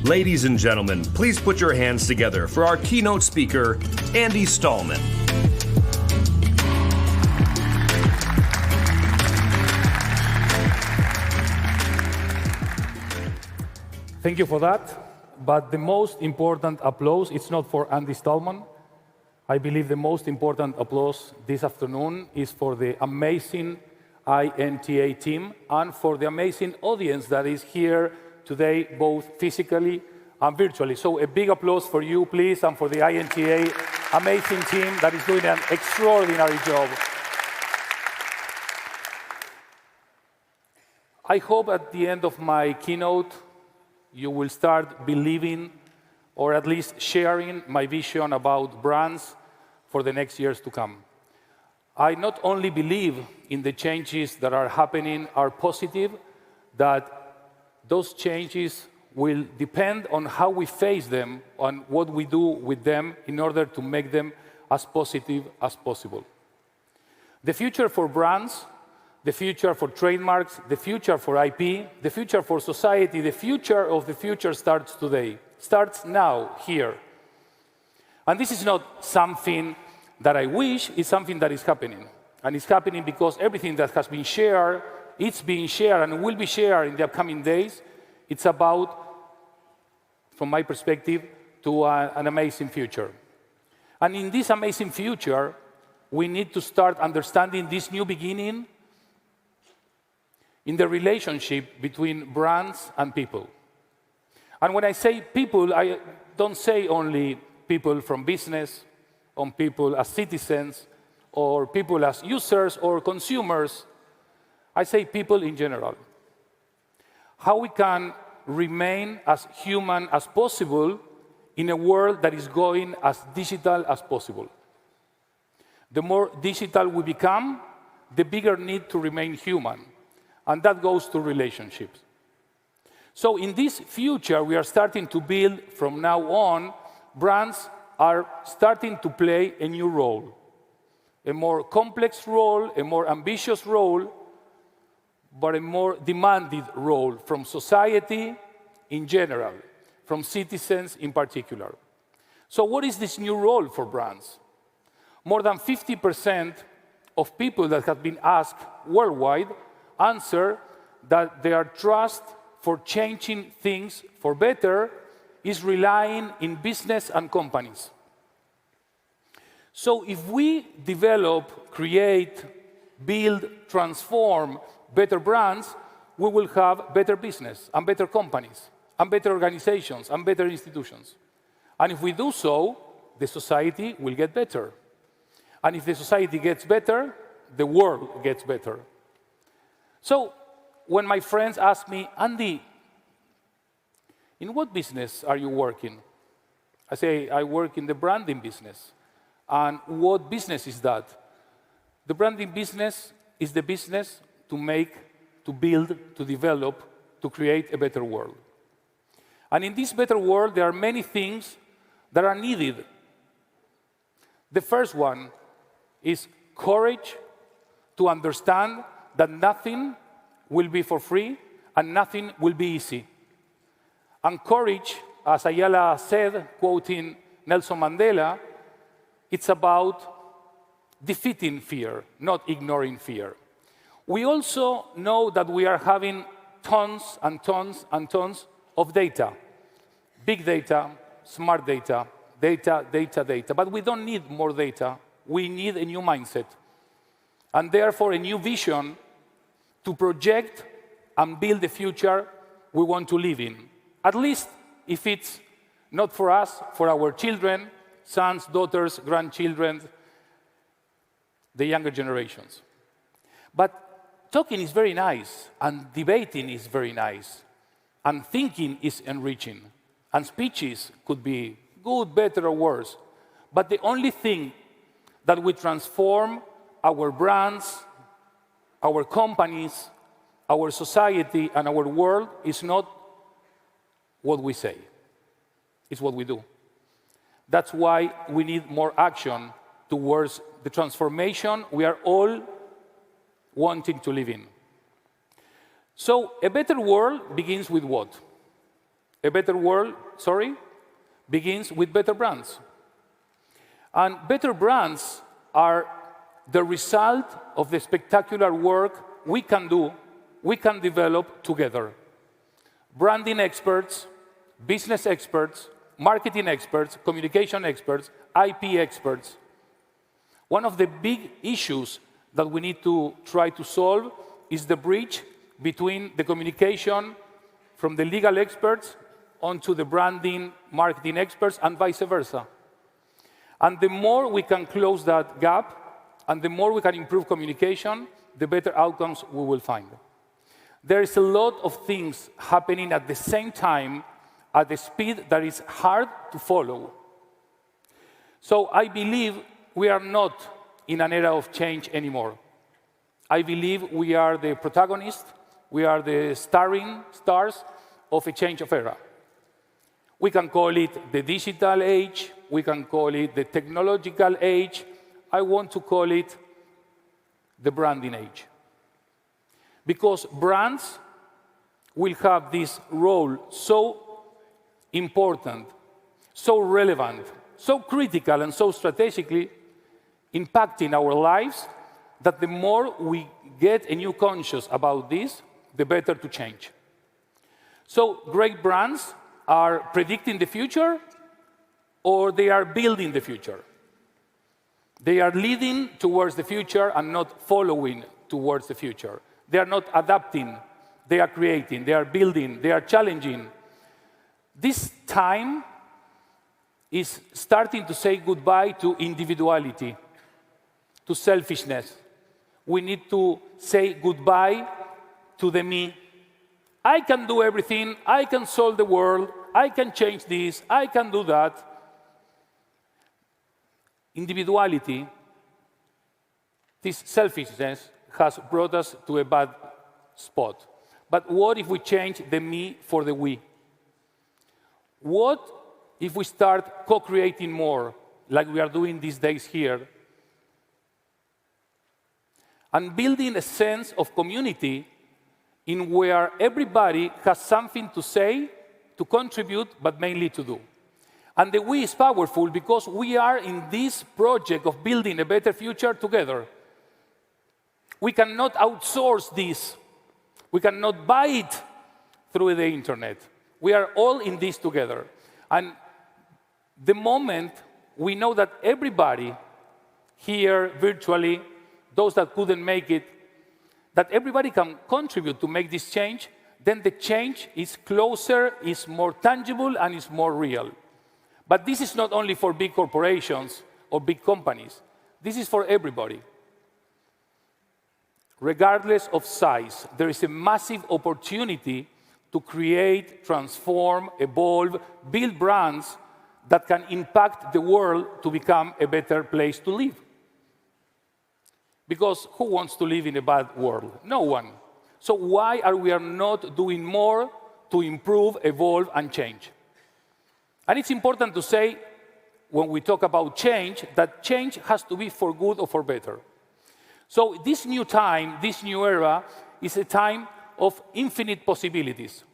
Ladies and gentlemen, please put your hands together for our keynote speaker, Andy Stalman. Thank you for that. But the most important applause, it's not for Andy Stalman. I believe the most important applause this afternoon is for the amazing INTA team and for the amazing audience that is here today, both physically and virtually. So a big applause for you, please, and for the INTA amazing team that is doing an extraordinary job. I hope at the end of my keynote, you will start believing or at least sharing my vision about brands for the next years to come. I not only believe in the changes that are happening are positive, that those changes will depend on how we face them, on what we do with them in order to make them as positive as possible. The future for brands, the future for trademarks, the future for IP, the future for society, the future of the future starts today, starts now, here. And this is not something that I wish, it's something that is happening. And it's happening because everything that has been shared, it's being shared and will be shared in the upcoming days. It's about, from my perspective, to an amazing future. And in this amazing future, we need to start understanding this new beginning in the relationship between brands and people. And when I say people, I don't say only people from business, or people as citizens, or people as users or consumers. I say people in general. How we can remain as human as possible in a world that is going as digital as possible. The more digital we become, the bigger need to remain human. And that goes to relationships. So in this future, we are starting to build, from now on, brands are starting to play a new role, a more complex role, a more ambitious role, but a more demanded role from society in general, from citizens in particular. So what is this new role for brands? More than 50% of people that have been asked worldwide answer that their trust for changing things for better is relying in business and companies. So if we develop, create, build, transform better brands, we will have better business and better companies and better organizations and better institutions. And if we do so, the society will get better. And if the society gets better, the world gets better. So when my friends ask me, Andy, in what business are you working? I say, I work in the branding business. And what business is that? The branding business is the business to make, to build, to develop, to create a better world. And in this better world, there are many things that are needed. The first one is courage to understand that nothing will be for free and nothing will be easy. And courage, as Ayala said, quoting Nelson Mandela, it's about defeating fear, not ignoring fear. We also know that we are having tons and tons and tons of data. Big data, smart data, data, data, data. But we don't need more data. We need a new mindset. And therefore, a new vision to project and build the future we want to live in. At least if it's not for us, for our children, sons, daughters, grandchildren, the younger generations. But talking is very nice, and debating is very nice, and thinking is enriching, and speeches could be good, better, or worse. But the only thing that will transform our brands, our companies, our society, and our world is not what we say. It's what we do. That's why we need more action towards the transformation we are all wanting to live in. So a better world begins with what? A better world, begins with better brands. And better brands are the result of the spectacular work we can do, we can develop together. Branding experts, business experts, marketing experts, communication experts, IP experts. One of the big issues that we need to try to solve is the bridge between the communication from the legal experts onto the branding, marketing experts, and vice versa. And the more we can close that gap, and the more we can improve communication, the better outcomes we will find. There is a lot of things happening at the same time at a speed that is hard to follow. So I believe we are not in an era of change anymore. I believe we are the protagonists, we are the stars of a change of era. We can call it the digital age, we can call it the technological age. I want to call it the branding age. Because brands will have this role so important, so relevant, so critical, and so strategically impacting our lives that the more we get a new conscious about this, the better to change. So great brands are predicting the future, or they are building the future. They are leading towards the future and not following towards the future. They are not adapting, they are creating, they are building, they are challenging. This time is starting to say goodbye to individuality, to selfishness. We need to say goodbye to the me. I can do everything, I can solve the world, I can change this, I can do that. Individuality, this selfishness, has brought us to a bad spot. But what if we change the me for the we? What if we start co-creating more, like we are doing these days here, and building a sense of community in where everybody has something to say, to contribute, but mainly to do? And the we is powerful because we are in this project of building a better future together. We cannot outsource this. We cannot buy it through the internet. We are all in this together. And the moment we know that everybody here virtually, those that couldn't make it, that everybody can contribute to make this change, then the change is closer, is more tangible, and is more real. But this is not only for big corporations or big companies. This is for everybody. Regardless of size, there is a massive opportunity to create, transform, evolve, build brands that can impact the world to become a better place to live. Because who wants to live in a bad world? No one. So why are we not doing more to improve, evolve, and change? And it's important to say, when we talk about change, that change has to be for good or for better. So this new time, this new era, is a time of infinite possibilities.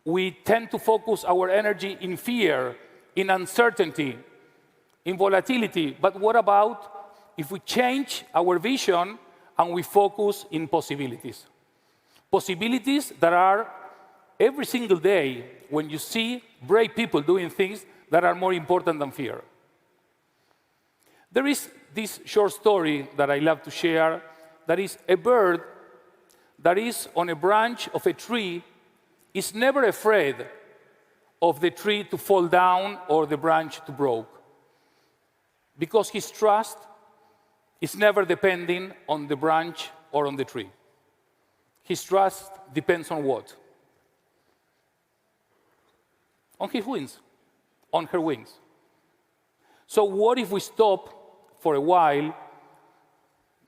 We tend to focus our energy in fear, in uncertainty, in volatility. But what about if we change our vision and we focus in possibilities? Possibilities that are every single day when you see brave people doing things that are more important than fear. There is this short story that I love to share that is a bird that is on a branch of a tree is never afraid of the tree to fall down or the branch to break, because his trust is never depending on the branch or on the tree. His trust depends on what? On his wings, on her wings. So what if we stop for a while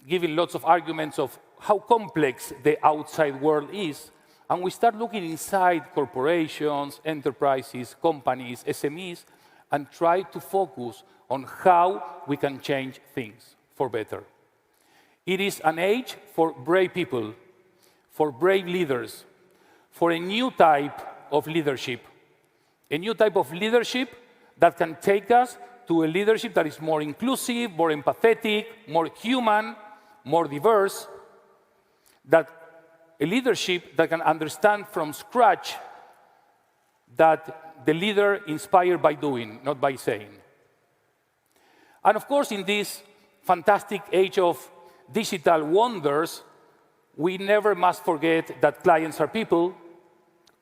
giving lots of arguments of how complex the outside world is, and we start looking inside corporations, enterprises, companies, SMEs, and try to focus on how we can change things for better. It is an age for brave people, for brave leaders, for a new type of leadership A new type of leadership that can take us to a leadership that is more inclusive, more empathetic, more human, more diverse, that a leadership that can understand from scratch that the leader inspired by doing, not by saying. And of course, in this fantastic age of digital wonders, we never must forget that clients are people,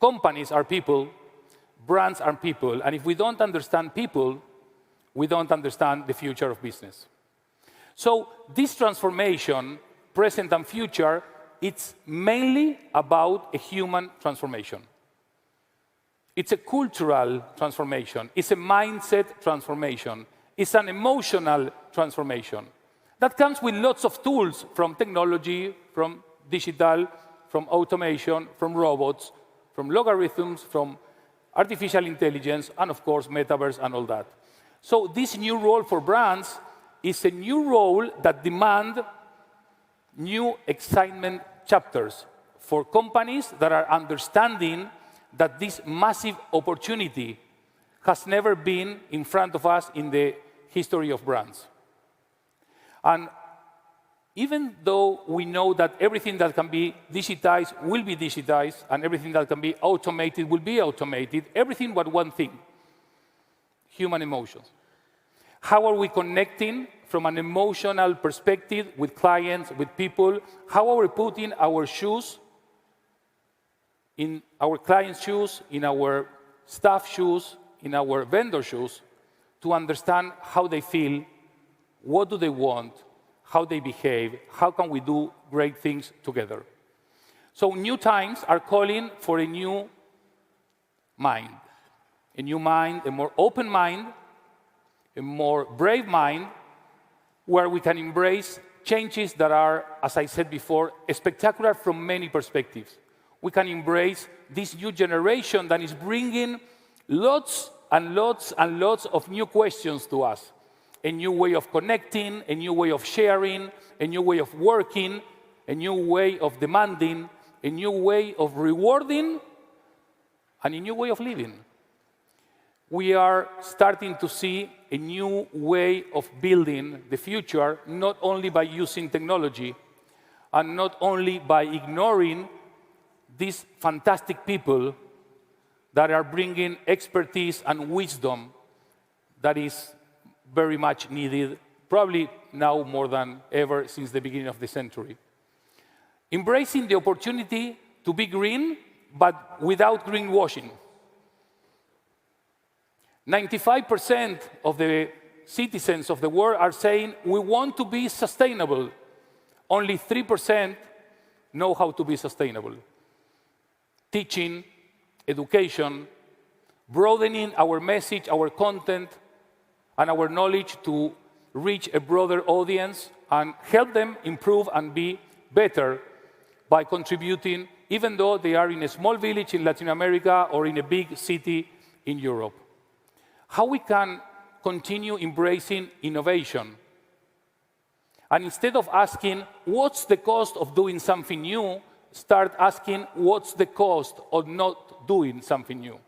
companies are people, brands are people. And if we don't understand people, we don't understand the future of business. So this transformation, present and future, it's mainly about a human transformation. It's a cultural transformation. It's a mindset transformation. It's an emotional transformation. That comes with lots of tools from technology, from digital, from automation, from robots, from logarithms, from artificial intelligence, and of course, metaverse and all that. So this new role for brands is a new role that demands new excitement chapters for companies that are understanding that this massive opportunity has never been in front of us in the history of brands. And even though we know that everything that can be digitized will be digitized, and everything that can be automated will be automated, everything but one thing: human emotions. How are we connecting from an emotional perspective with clients, with people? How are we putting our shoes in our clients' shoes, in our staff shoes, in our vendor shoes, to understand how they feel, what do they want, how they behave, how can we do great things together? So new times are calling for a new mind, a more open mind, a more brave mind, where we can embrace changes that are, as I said before, spectacular from many perspectives. We can embrace this new generation that is bringing lots and lots and lots of new questions to us. A new way of connecting, a new way of sharing, a new way of working, a new way of demanding, a new way of rewarding, and a new way of living. We are starting to see a new way of building the future, not only by using technology, and not only by ignoring these fantastic people that are bringing expertise and wisdom that is very much needed, probably now more than ever since the beginning of the century. Embracing the opportunity to be green, but without greenwashing. 95% of the citizens of the world are saying we want to be sustainable. Only 3% know how to be sustainable. Teaching, education, broadening our message, our content, and our knowledge to reach a broader audience and help them improve and be better by contributing, even though they are in a small village in Latin America or in a big city in Europe. How we can continue embracing innovation. And instead of asking, what's the cost of doing something new, start asking, what's the cost of not doing something new?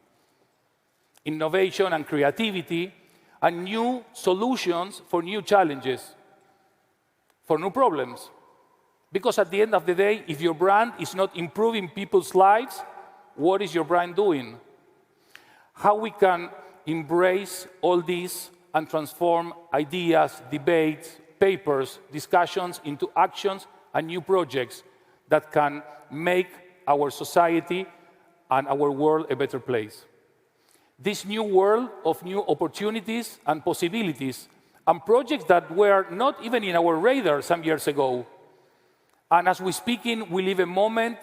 Innovation and creativity and new solutions for new challenges, for new problems. Because at the end of the day, if your brand is not improving people's lives, what is your brand doing? How we can embrace all this and transform ideas, debates, papers, discussions into actions and new projects that can make our society and our world a better place. This new world of new opportunities and possibilities and projects that were not even in our radar some years ago. And as we speak, we live a moment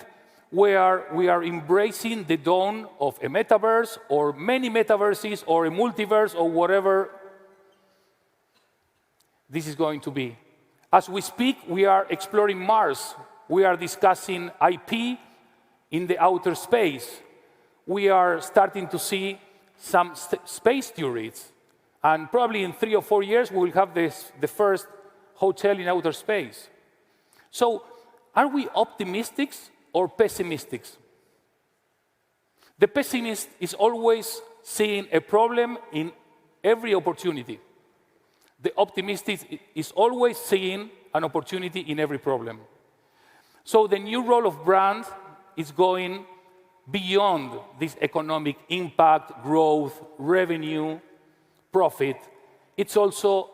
where we are embracing the dawn of a metaverse or many metaverses or a multiverse or whatever this is going to be. As we speak, we are exploring Mars. We are discussing IP in the outer space. We are starting to see some space theories. And probably in 3 or 4 years, we will have the first hotel in outer space. So are we optimists or pessimists? The pessimist is always seeing a problem in every opportunity. The optimist is always seeing an opportunity in every problem. So the new role of brand is going beyond this economic impact, growth, revenue, profit. It's also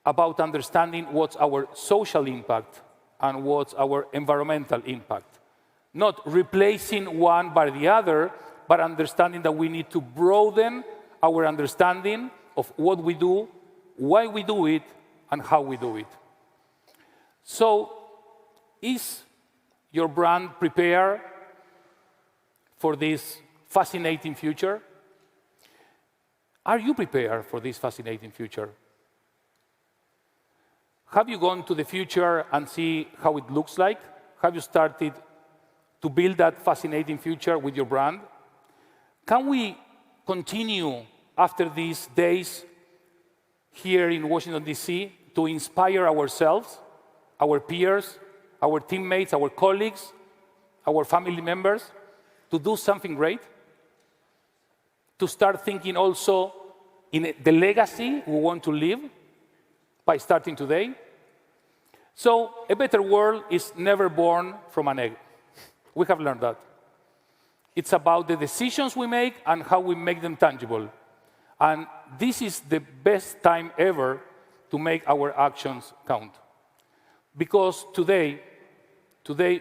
about understanding what's our social impact and what's our environmental impact. Not replacing one by the other, but understanding that we need to broaden our understanding of what we do, why we do it, and how we do it. So, is your brand prepared for this fascinating future? Are you prepared for this fascinating future? Have you gone to the future and see how it looks like? Have you started to build that fascinating future with your brand? Can we continue after these days here in Washington, D.C., to inspire ourselves, our peers, our teammates, our colleagues, our family members, to do something great? To start thinking also in the legacy we want to leave by starting today? So, a better world is never born from an egg. We have learned that. It's about the decisions we make and how we make them tangible. And this is the best time ever to make our actions count. Because today,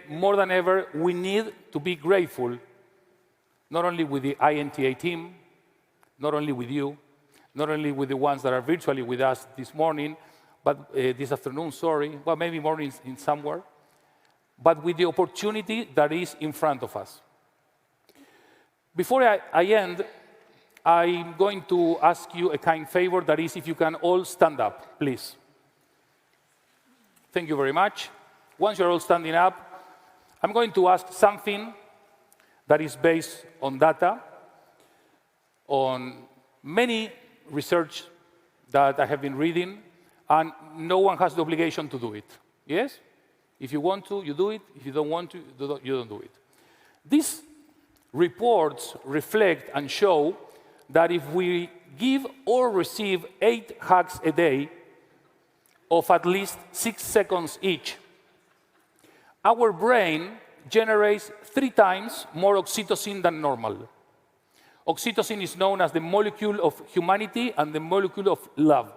more than ever, we need to be grateful, not only with the INTA team, not only with you, not only with the ones that are virtually with us this morning, but this afternoon, sorry, well, maybe morning in somewhere, but with the opportunity that is in front of us. Before I end, I'm going to ask you a kind favor, that is, if you can all stand up, please. Thank you very much. Once you're all standing up, I'm going to ask something that is based on data, on many research that I have been reading, and no one has the obligation to do it. Yes? If you want to, you do it. If you don't want to, you don't do it. These reports reflect and show that if we give or receive 8 hugs a day of at least 6 seconds each, our brain generates 3 times more oxytocin than normal. Oxytocin is known as the molecule of humanity and the molecule of love.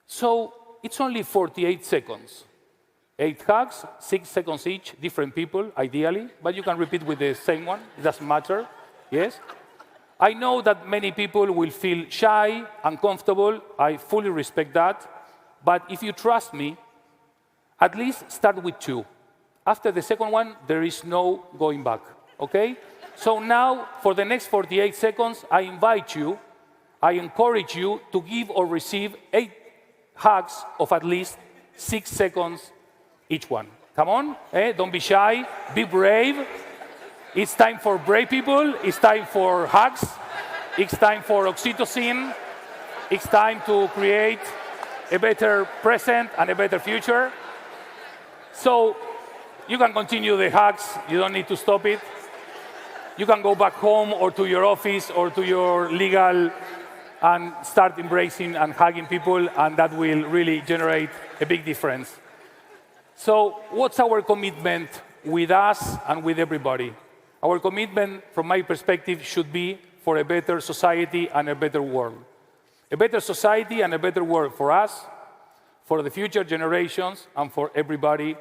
So it's only 48 seconds. 8 hugs, 6 seconds each, different people, ideally, but you can repeat with the same one. It doesn't matter. Yes? I know that many people will feel shy, uncomfortable. I fully respect that. But if you trust me, at least start with 2. After the second one, there is no going back. Okay? So now, for the next 48 seconds, I invite you, I encourage you to give or receive 8 hugs of at least 6 seconds each one. Come on, don't be shy, be brave. It's time for brave people, it's time for hugs, it's time for oxytocin, it's time to create a better present and a better future. So you can continue the hugs, you don't need to stop it. You can go back home or to your office or to your legal and start embracing and hugging people, and that will really generate a big difference. So what's our commitment with us and with everybody? Our commitment, from my perspective, should be for a better society and a better world. A better society and a better world for us, for the future generations, and for everybody,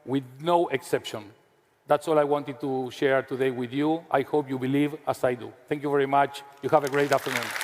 with no exception. That's all I wanted to share today with you. I hope you believe as I do. Thank you very much. You have a great afternoon.